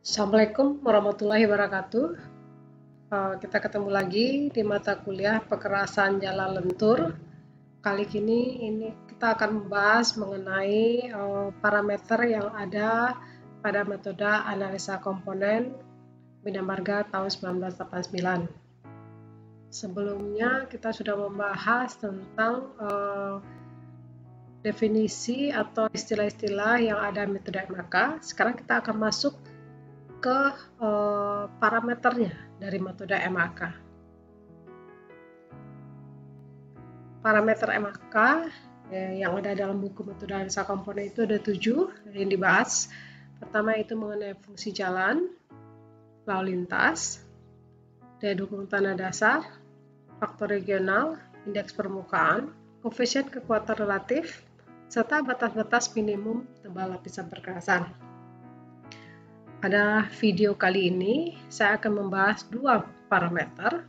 Assalamualaikum warahmatullahi wabarakatuh. Kita ketemu lagi di mata kuliah Perkerasan Jalan Lentur. Kali ini kita akan membahas mengenai parameter yang ada pada metode analisa komponen Bina Marga tahun 1989. Sebelumnya kita sudah membahas tentang definisi atau istilah-istilah yang ada metode MAK. Sekarang kita akan masuk ke parameternya dari metode MAK. Parameter MAK yang ada dalam buku metode analisa komponen itu ada 7 yang dibahas. Pertama itu mengenai fungsi jalan, lalu lintas, daya dukung tanah dasar, faktor regional, indeks permukaan, koefisien kekuatan relatif, serta batas-batas minimum tebal lapisan perkerasan. Pada video kali ini, saya akan membahas 2 parameter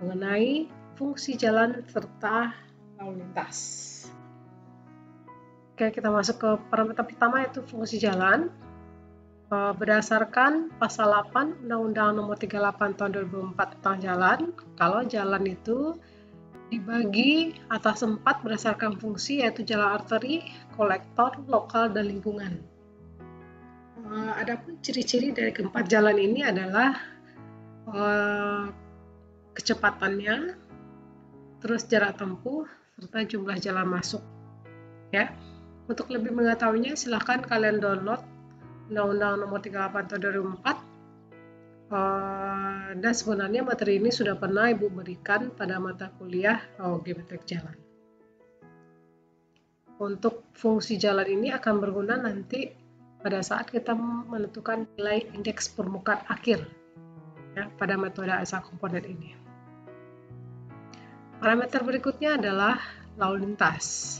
mengenai fungsi jalan serta lalu lintas. Oke, kita masuk ke parameter pertama yaitu fungsi jalan. Berdasarkan pasal 8 Undang-Undang Nomor 38 Tahun 2004 tentang jalan, kalau jalan itu dibagi atas 4 berdasarkan fungsi yaitu jalan arteri, kolektor, lokal, dan lingkungan. Adapun ciri-ciri dari keempat jalan ini adalah kecepatannya, terus jarak tempuh, serta jumlah jalan masuk. Ya, untuk lebih mengetahuinya silahkan kalian download Undang-Undang Nomor 38 Tahun 2004. Dan sebenarnya materi ini sudah pernah Ibu berikan pada mata kuliah geometrik jalan. Untuk fungsi jalan ini akan berguna nanti pada saat kita menentukan nilai indeks permukaan akhir ya, pada metode analisa komponen ini. Parameter berikutnya adalah lalu lintas.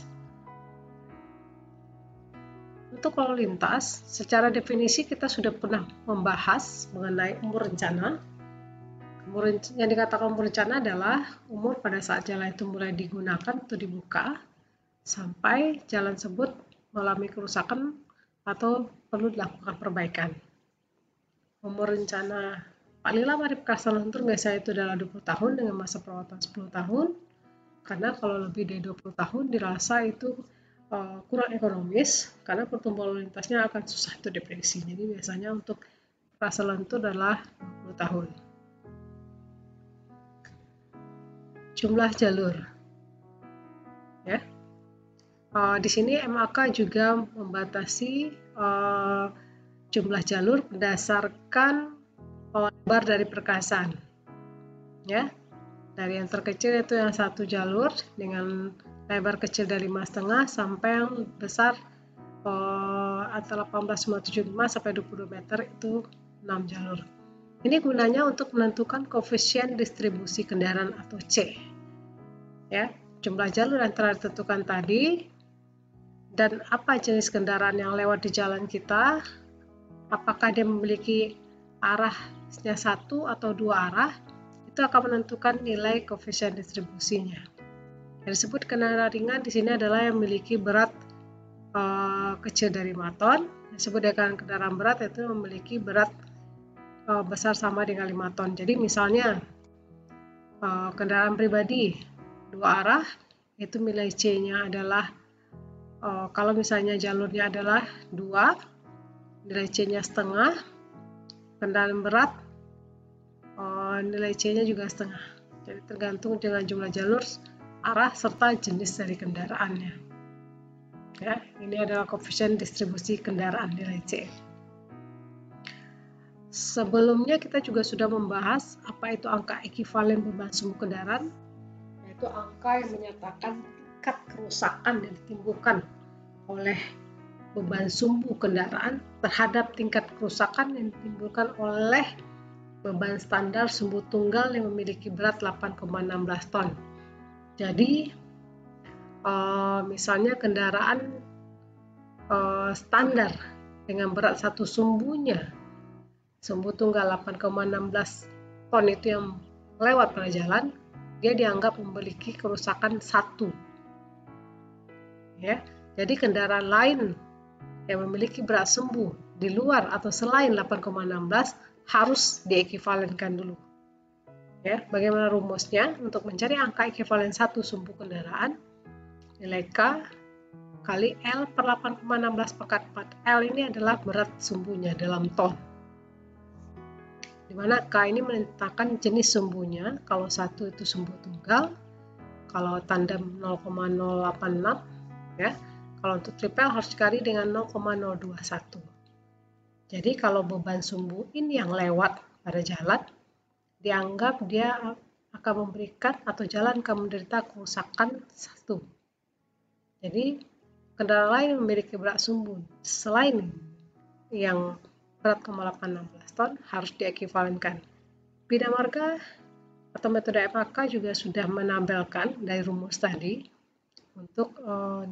Untuk lalu lintas, secara definisi kita sudah pernah membahas mengenai umur rencana. Yang dikatakan umur rencana adalah umur pada saat jalan itu mulai digunakan atau dibuka sampai jalan tersebut mengalami kerusakan atau perlu dilakukan perbaikan. Umur rencana paling lama di Perkerasan Lentur biasanya itu adalah 20 tahun dengan masa perawatan 10 tahun. Karena kalau lebih dari 20 tahun dirasa itu kurang ekonomis karena pertumbuhan lalu lintasnya akan susah itu diprediksi. Jadi biasanya untuk Perkerasan Lentur adalah 20 tahun. Jumlah jalur. Ya. Di sini MAK juga membatasi jumlah jalur berdasarkan lebar dari perkerasan. Ya, dari yang terkecil itu yang 1 jalur dengan lebar kecil dari 5,5 sampai yang besar antara 18,75 sampai 22 meter itu 6 jalur. Ini gunanya untuk menentukan koefisien distribusi kendaraan atau C. Ya, jumlah jalur yang telah ditentukan tadi dan apa jenis kendaraan yang lewat di jalan kita, apakah dia memiliki arahnya 1 atau 2 arah, itu akan menentukan nilai koefisien distribusinya. Yang disebut kendaraan ringan di sini adalah yang memiliki berat kecil dari 5 ton. Yang disebut dengan kendaraan berat itu memiliki berat besar sama dengan 5 ton. Jadi misalnya kendaraan pribadi 2 arah, itu nilai C-nya adalah kalau misalnya jalurnya adalah 2, nilai C-nya setengah. Kendaraan berat nilai C-nya juga setengah. Jadi tergantung dengan jumlah jalur, arah, serta jenis dari kendaraannya. Ya, ini adalah koefisien distribusi kendaraan nilai C. Sebelumnya kita juga sudah membahas apa itu angka ekivalen beban sumbu kendaraan, yaitu angka yang menyatakan tingkat kerusakan yang ditimbulkan oleh beban sumbu kendaraan terhadap tingkat kerusakan yang ditimbulkan oleh beban standar sumbu tunggal yang memiliki berat 8,16 ton. Jadi misalnya kendaraan standar dengan berat satu sumbunya, sumbu tunggal 8,16 ton itu yang lewat pada jalan, dia dianggap memiliki kerusakan 1. Ya, jadi kendaraan lain yang memiliki berat sumbu di luar atau selain 8,16 harus diekivalenkan dulu. Ya, bagaimana rumusnya? Untuk mencari angka ekivalen satu sumbu kendaraan, nilai K kali L per 8,16 pangkat 4. L ini adalah berat sumbunya dalam ton. Di mana K ini menentukan jenis sumbunya. Kalau satu itu sumbu tunggal, kalau tandem 0,086, ya. Kalau untuk triple harus dikali dengan 0,021. Jadi kalau beban sumbu ini yang lewat pada jalan, dianggap dia akan memberikan atau jalan akan menderita kerusakan 1. Jadi kendaraan lain yang memiliki berat sumbu selain yang berat 0,816 ton harus diekivalenkan. Bina marga atau metode MAK juga sudah menambahkan dari rumus tadi untuk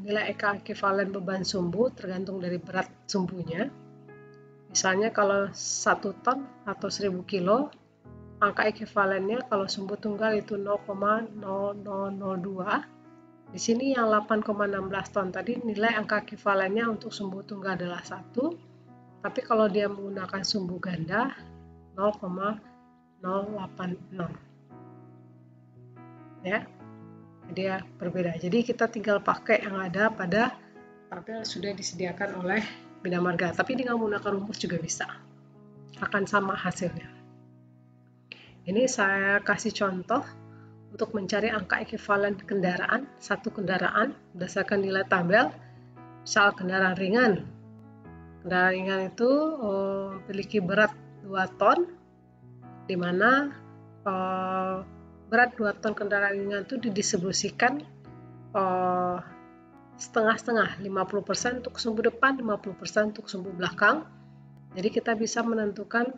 nilai ekivalen beban sumbu tergantung dari berat sumbunya. Misalnya kalau 1 ton atau 1000 kilo, angka ekivalennya kalau sumbu tunggal itu 0,0002. Di sini yang 8,16 ton tadi nilai angka ekivalennya untuk sumbu tunggal adalah 1, tapi kalau dia menggunakan sumbu ganda 0,086. Ya, dia berbeda. Jadi kita tinggal pakai yang ada pada tabel sudah disediakan oleh Bina Marga, tapi dengan menggunakan rumus juga bisa. Akan sama hasilnya. Ini saya kasih contoh untuk mencari angka ekivalen kendaraan, satu kendaraan berdasarkan nilai tabel. Misal kendaraan ringan. Kendaraan ringan itu memiliki berat 2 ton, di mana berat 2 ton kendaraan ringan itu didistribusikan setengah-setengah, 50% untuk sumbu depan, 50% untuk sumbu belakang. Jadi kita bisa menentukan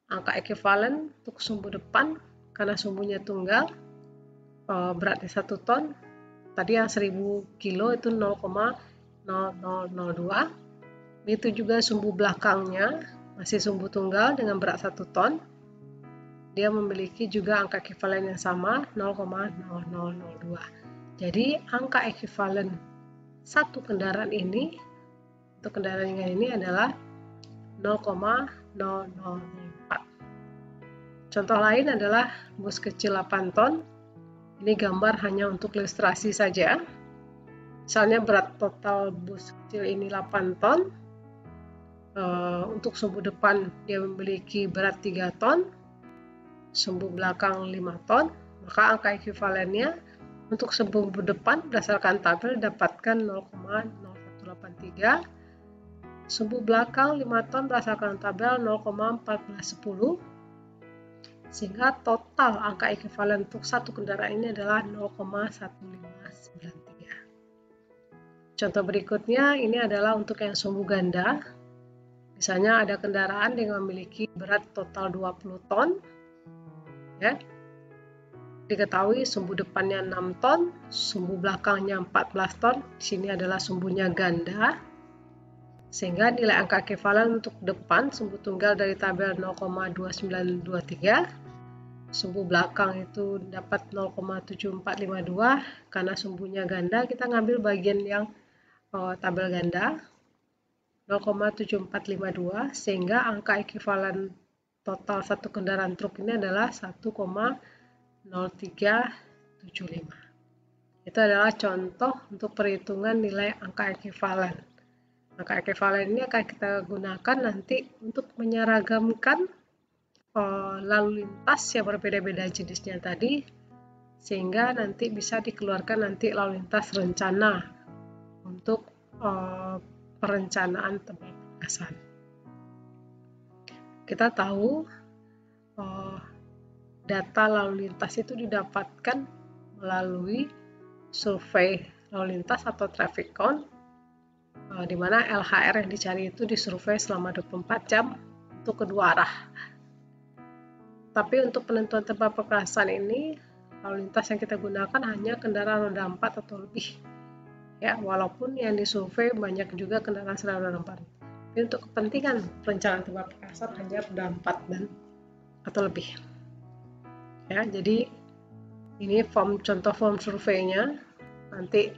angka ekivalen untuk sumbu depan karena sumbunya tunggal, beratnya 1 ton. Tadi yang 1000 kilo itu 0,0002. Itu juga sumbu belakangnya masih sumbu tunggal dengan berat 1 ton. Dia memiliki juga angka ekivalen yang sama, 0,0002. Jadi angka ekivalen satu kendaraan ini untuk kendaraan ringan ini adalah 0,004. Contoh lain adalah bus kecil 8 ton. Ini gambar hanya untuk ilustrasi saja. Misalnya berat total bus kecil ini 8 ton. Untuk sumbu depan dia memiliki berat 3 ton. Sumbu belakang 5 ton. Maka angka ekivalennya untuk sumbu depan berdasarkan tabel dapatkan 0,0183. Sumbu belakang 5 ton berdasarkan tabel 0,1410. Sehingga total angka ekivalen untuk satu kendaraan ini adalah 0,1593. Contoh berikutnya ini adalah untuk yang sumbu ganda. Misalnya ada kendaraan yang memiliki berat total 20 ton. Ya. Diketahui sumbu depannya 6 ton, sumbu belakangnya 14 ton. Di sini adalah sumbunya ganda. Sehingga nilai angka ekivalen untuk depan sumbu tunggal dari tabel 0,2923. Sumbu belakang itu dapat 0,7452 karena sumbunya ganda, kita ngambil bagian yang tabel ganda 0,7452 sehingga angka ekivalen total satu kendaraan truk ini adalah 1,0375. Itu adalah contoh untuk perhitungan nilai angka ekivalen. Angka ekivalen ini akan kita gunakan nanti untuk menyeragamkan lalu lintas yang berbeda-beda jenisnya tadi, sehingga nanti bisa dikeluarkan nanti lalu lintas rencana untuk perencanaan tempat perlintasan. Kita tahu data lalu lintas itu didapatkan melalui survei lalu lintas atau traffic count, di mana LHR yang dicari itu disurvei selama 24 jam untuk kedua arah. Tapi untuk penentuan tempat perlintasan ini, lalu lintas yang kita gunakan hanya kendaraan roda 4 atau lebih. Ya, walaupun yang disurvei banyak juga kendaraan sedang roda 4. Tapi untuk kepentingan perencanaan tempat perlintasan hanya roda 4 dan atau lebih. Ya, jadi ini contoh form surveinya. Nanti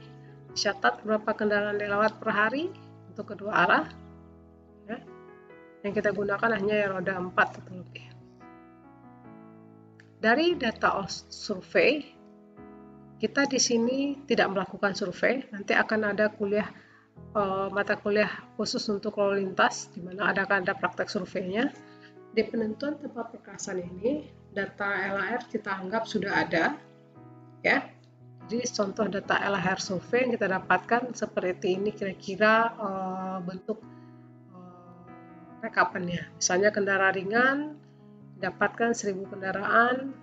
catat berapa kendaraan dilewat per hari untuk kedua arah. Yang kita gunakan hanya yang roda 4 atau lebih. Dari data survei, kita di sini tidak melakukan survei. Nanti akan ada mata kuliah khusus untuk lalu lintas, di mana ada praktek surveinya. Di penentuan tempat perkasan ini, data LHR kita anggap sudah ada, ya. Jadi contoh data LHR survei yang kita dapatkan seperti ini kira-kira bentuk rekapannya. Misalnya kendaraan ringan dapatkan 1000 kendaraan,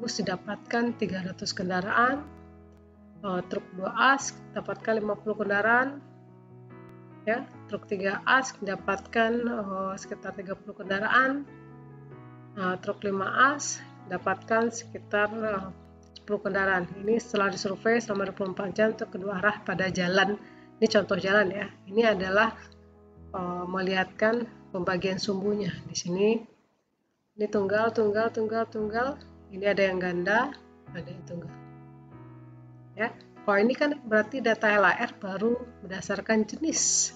bus didapatkan 300 kendaraan, truk 2 as dapatkan 50 kendaraan, ya, truk 3 as dapatkan sekitar 30 kendaraan, truk 5 as dapatkan sekitar 10 kendaraan. Ini setelah disurvei selama 24 jam untuk kedua arah pada jalan. Ini contoh jalan ya. Ini adalah melihatkan pembagian sumbunya. Di sini ini tunggal. Ini ada yang ganda, ada yang tunggal. Ya. Kalau ini kan berarti data LHR baru berdasarkan jenis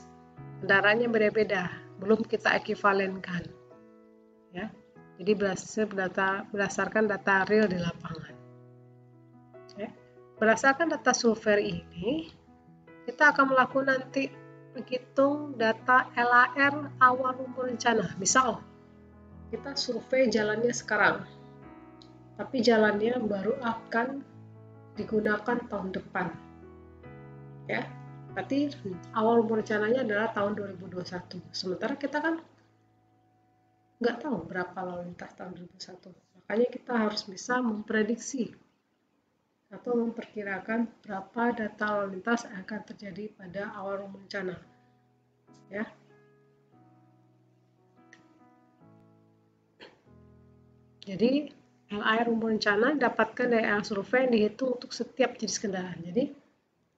kendaraannya beda-beda, belum kita ekivalenkan. Ya. Jadi berdasarkan data real di lapangan. Ya. Berdasarkan data survei ini, kita akan melakukan nanti menghitung data LHR awal umur rencana. Misal, kita survei jalannya sekarang, tapi jalannya baru akan digunakan tahun depan. Ya, berarti awal umur rencananya adalah tahun 2021. Sementara kita kan nggak tahu berapa lalu lintas tahun 2021. Makanya kita harus bisa memprediksi atau memperkirakan berapa data lalu lintas akan terjadi pada awal umur rencana. Ya. Jadi LHR umur rencana dapatkan dari LHR survei yang dihitung untuk setiap jenis kendaraan. Jadi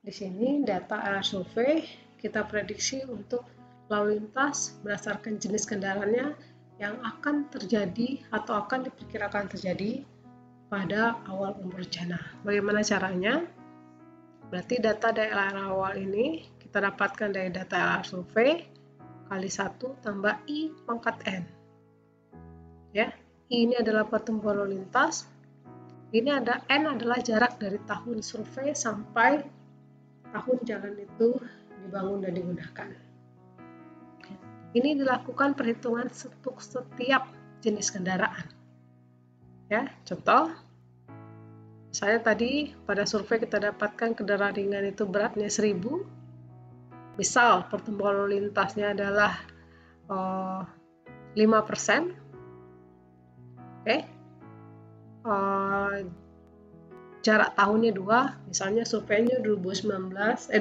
di sini data LHR survei kita prediksi untuk lalu lintas berdasarkan jenis kendaraannya yang akan terjadi atau akan diperkirakan terjadi pada awal umur rencana. Bagaimana caranya? Berarti data dari LHR awal ini kita dapatkan dari data LHR survei kali 1 tambah I pangkat N. Ya. I ini adalah pertumbuhan lalu lintas. Ini ada N adalah jarak dari tahun survei sampai tahun jalan itu dibangun dan digunakan. Ini dilakukan perhitungan untuk setiap jenis kendaraan. Ya, contoh, saya tadi pada survei kita dapatkan kendaraan ringan itu beratnya 1000. Misal pertumbuhan lalu lintasnya adalah 5%. Oke. Jarak tahunnya 2, misalnya surveinya 2020,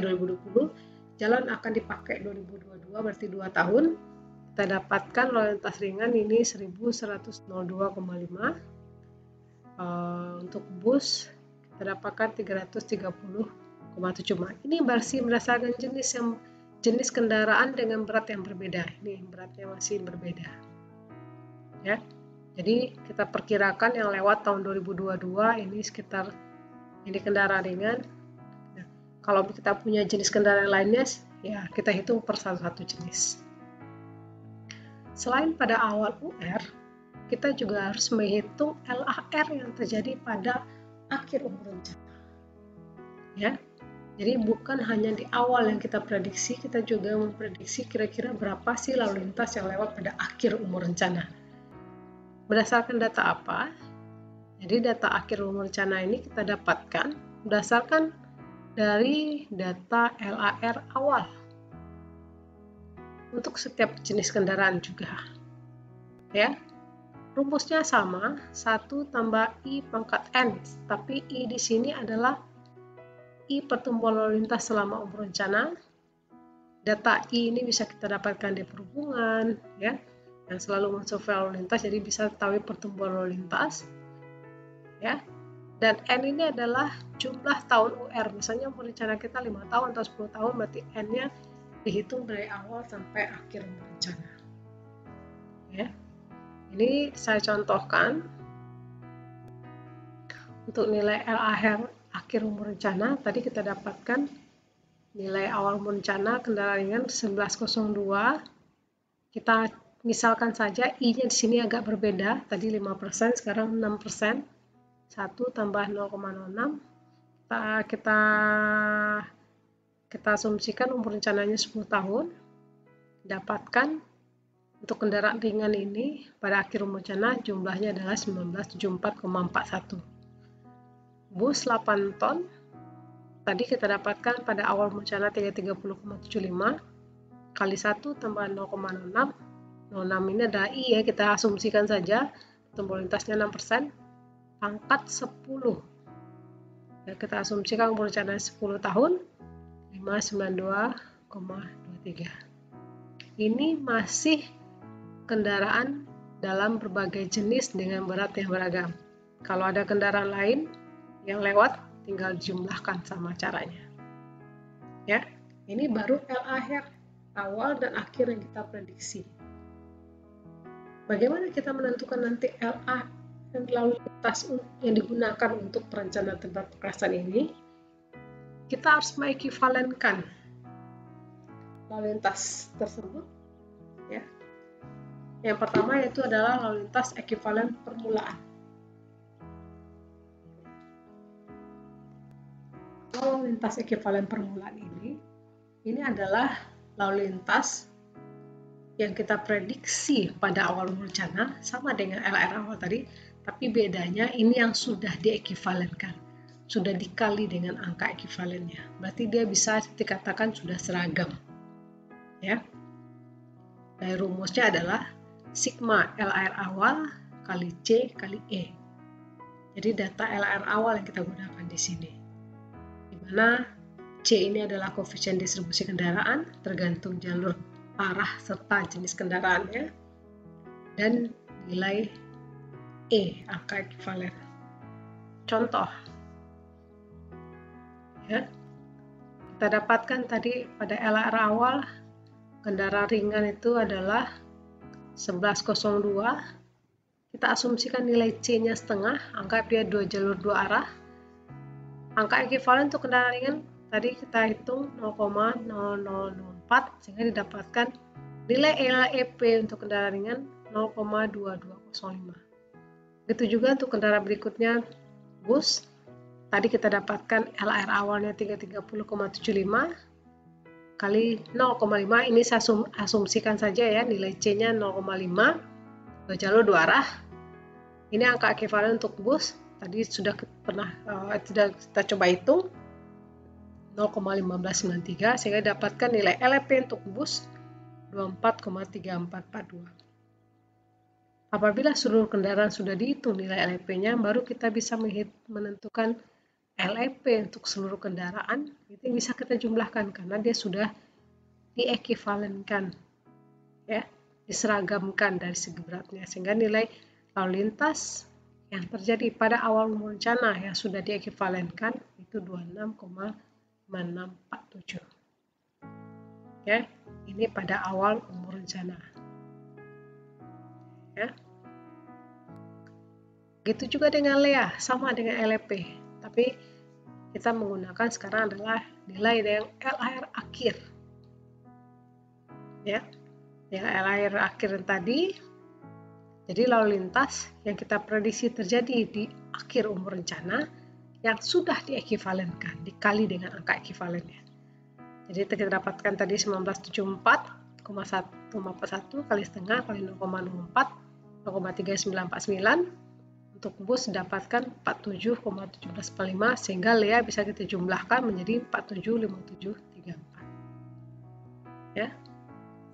jalan akan dipakai 2022, berarti 2 tahun. Kita dapatkan lalu lintas ringan ini 1102,5. Untuk bus kita dapatkan 330,7. Ini masih berdasarkan jenis kendaraan dengan berat yang berbeda. Ini beratnya masih berbeda. Ya. Jadi kita perkirakan yang lewat tahun 2022 ini sekitar ini kendaraan ringan. Nah, kalau kita punya jenis kendaraan lainnya, ya kita hitung per satu jenis. Selain pada awal UR, kita juga harus menghitung LHR yang terjadi pada akhir umur rencana. Ya, jadi bukan hanya di awal yang kita prediksi, kita juga memprediksi kira-kira berapa sih lalu lintas yang lewat pada akhir umur rencana. Berdasarkan data apa? Jadi data akhir umur rencana ini kita dapatkan berdasarkan dari data LHR awal untuk setiap jenis kendaraan juga. Ya, rumusnya sama, 1 tambah I pangkat N, tapi I di sini adalah I pertumbuhan lalu lintas selama umur rencana. Data I ini bisa kita dapatkan di perhubungan, ya, yang selalu mensurvei lalu lintas, jadi bisa tahu pertumbuhan lalu lintas, ya. Dan N ini adalah jumlah tahun UR. Misalnya umur rencana kita 5 tahun atau 10 tahun, berarti N-nya dihitung dari awal sampai akhir umur rencana. Ya. Ini saya contohkan untuk nilai LHR akhir umur rencana. Tadi kita dapatkan nilai awal umur rencana kendaraan ringan 1102 Kita misalkan saja I-nya di sini agak berbeda, tadi 5%, sekarang 6%. 1 tambah 0,06, kita asumsikan umur rencananya 10 tahun. Dapatkan untuk kendaraan ringan ini pada akhir umur rencana jumlahnya adalah 1974,41. Bus 8 ton tadi kita dapatkan pada awal umur rencana 330,75 kali 1 tambah 0,06. 06 ini adalah I ya, kita asumsikan saja tumbuh lintasnya 6%, pangkat 10 ya, kita asumsikan umur rencana 10 tahun 592,23. Ini masih kendaraan dalam berbagai jenis dengan berat yang beragam. Kalau ada kendaraan lain yang lewat, tinggal dijumlahkan sama caranya ya. Ini baru LA awal dan akhir yang kita prediksi. Bagaimana kita menentukan nanti LA dan lalu lintas yang digunakan untuk perencanaan tempat perkerasan ini? Kita harus mengekivalenkan lalu lintas tersebut ya. Yang pertama yaitu adalah lalu lintas ekivalen permulaan. Lalu lintas ekivalen permulaan ini adalah lalu lintas yang kita prediksi pada awal rencana sama dengan LR awal tadi, tapi bedanya ini yang sudah diekivalenkan, sudah dikali dengan angka ekivalennya. Berarti dia bisa dikatakan sudah seragam. Ya. Dari rumusnya adalah sigma LR awal kali C kali E. Jadi data LR awal yang kita gunakan di sini. Di mana C ini adalah koefisien distribusi kendaraan tergantung jalur, arah serta jenis kendaraannya, dan nilai E angka ekivalen. Contoh ya, kita dapatkan tadi pada LR awal kendaraan ringan itu adalah 1102. Kita asumsikan nilai C-nya setengah, anggap dia 2 jalur 2 arah. Angka ekivalen untuk kendaraan ringan tadi kita hitung 0,0004 sehingga didapatkan nilai LEP untuk kendaraan ringan 0,2205. Begitu juga untuk kendaraan berikutnya bus. Tadi kita dapatkan LR awalnya 330,75 kali 0,5, ini saya asumsikan saja ya, nilai C-nya 0,5, 2 jalur 2 arah. Ini angka ekivalen untuk bus. Tadi sudah kita coba hitung 0,1593 sehingga dapatkan nilai LEP untuk bus 24,3442. Apabila seluruh kendaraan sudah dihitung nilai LEP-nya, baru kita bisa menentukan LEP untuk seluruh kendaraan. Itu bisa kita jumlahkan karena dia sudah diekivalenkan ya, diseragamkan dari segi beratnya, sehingga nilai lalu lintas yang terjadi pada awal rencana yang sudah diekivalenkan itu 26,5647 ya. Ini pada awal umur rencana ya. Begitu juga dengan LEA, sama dengan LEP, tapi kita menggunakan sekarang adalah nilai yang LAR akhir ya. Yang LAR akhir tadi, jadi lalu lintas yang kita prediksi terjadi di akhir umur rencana yang sudah diekivalenkan dikali dengan angka ekivalennya. Jadi kita dapatkan tadi 1974,141 kali setengah kali 0,04 0,3949. Untuk bus dapatkan 47,1745 sehingga LEA bisa kita jumlahkan menjadi 475734 ya.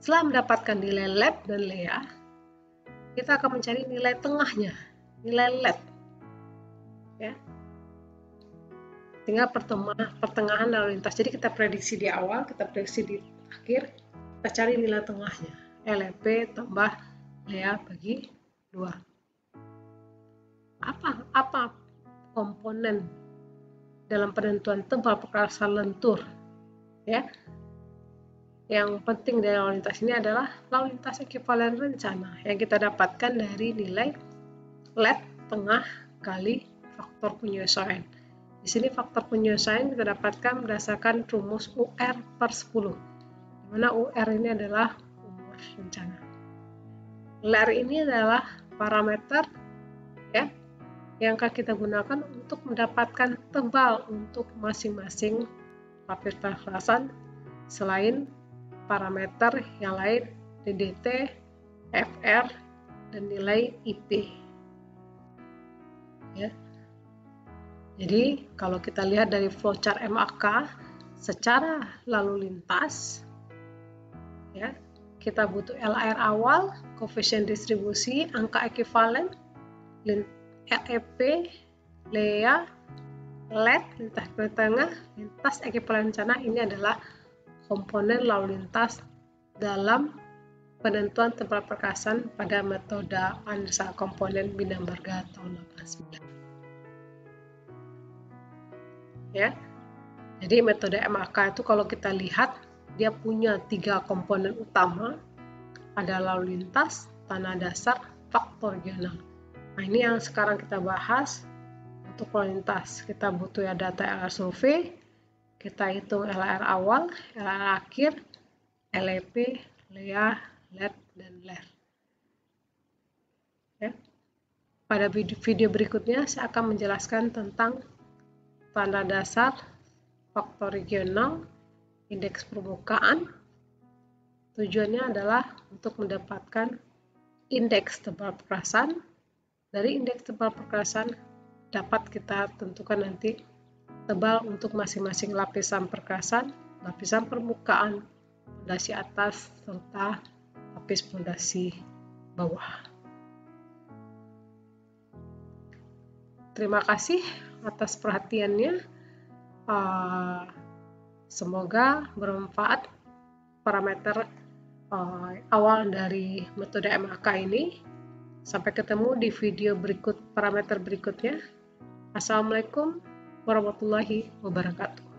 Setelah mendapatkan nilai LEP dan LEA, kita akan mencari nilai tengahnya, nilai LEP ya. Tinggal pertengahan lalu lintas. Jadi kita prediksi di awal, kita prediksi di akhir, kita cari nilai tengahnya, LEP tambah LEA bagi 2. Apa komponen dalam penentuan tebal perkerasan lentur ya. Yang penting dari lalu lintas ini adalah lalu lintas ekivalen rencana yang kita dapatkan dari nilai LEP tengah kali faktor penyesuaian. Di sini faktor penyesuaian kita dapatkan berdasarkan rumus UR per 10, di mana UR ini adalah umur rencana. Ler ini adalah parameter ya yang akan kita gunakan untuk mendapatkan tebal untuk masing-masing lapis perkerasan selain parameter yang lain DDT, FR, dan nilai IP. Ya. Jadi kalau kita lihat dari flowchart MAK secara lalu lintas, ya, kita butuh LAR awal, koefisien distribusi, angka ekivalen, LEP, LEA, LED, lintas tengah, lintas ekivalen rencana. Ini adalah komponen lalu lintas dalam penentuan tebal perkerasan pada metode analisa komponen Binenberger tahun 89. Ya, jadi metode MAK itu kalau kita lihat dia punya 3 komponen utama, ada lalu lintas, tanah dasar, faktor regional. Nah ini yang sekarang kita bahas. Untuk lalu lintas kita butuh ya data LR survei, kita hitung LR awal, LR akhir, LEP, LEA, LED, dan LER. Ya. Pada video berikutnya saya akan menjelaskan tentang tanda dasar, faktor regional, indeks permukaan. Tujuannya adalah untuk mendapatkan indeks tebal perkerasan. Dari indeks tebal perkerasan dapat kita tentukan nanti tebal untuk masing-masing lapisan perkerasan, lapisan permukaan, pondasi atas, serta lapis pondasi bawah. Terima kasih atas perhatiannya. Semoga bermanfaat parameter awal dari metode MAK ini. Sampai ketemu di video parameter berikutnya. Assalamualaikum warahmatullahi wabarakatuh.